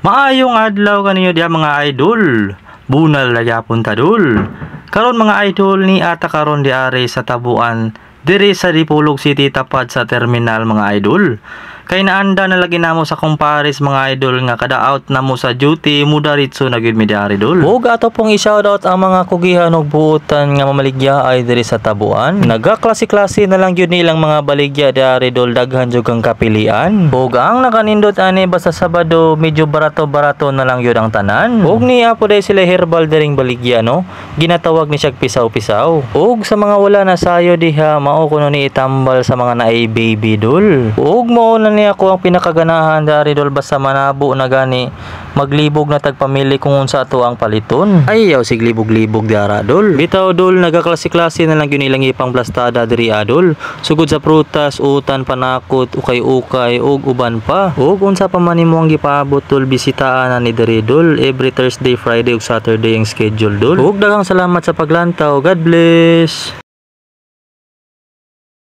Maayong adlaw kaninyo diha mga idol. Bunal na gyapon ta dul. Karon mga idol ni ata karon diare sa Tabuan diri sa Dipolog City tapat sa terminal mga idol. Kay naanda na lagi namo sa kumpares mga idol nga kada out na mo sa duty mo daritso na gyud mi diare dul. Ug ato pong i-shoutout ang mga kugihan ug buotan nga mamaligya ay diri sa Tabuan. Nagaklase-klase na lang gyud nilang mga baligya diare dul, daghan jud kang kapilian. Ug ang nakanindot ani basta Sabado medyo barato-barato na lang gyud ang tanan. Ug niya po dai sila herbal diring baligya no. Ginatawag ni siyag pisaw-pisaw. Ug sa mga wala na sayo diha mao kuno ni itambal sa mga naay baby dul. Ug mao na niya ako ang pinakaganahan dari dol basta manabo na gani maglibog na tagpamili kung unsa ato ang paliton. Ayaw sig libog-libog dara dol. Bitaw dol nagaklase-klase na lang gyud nilang ipang blastada diri adol. Sugod sa prutas, utan, panakot, ukay-ukay ug uban pa. Ug unsa pa man nimo ang gipaabot dol bisitaan na ni diri dol every Thursday, Friday ug Saturday ang schedule dol. Ug daghang salamat sa paglantaw. God bless.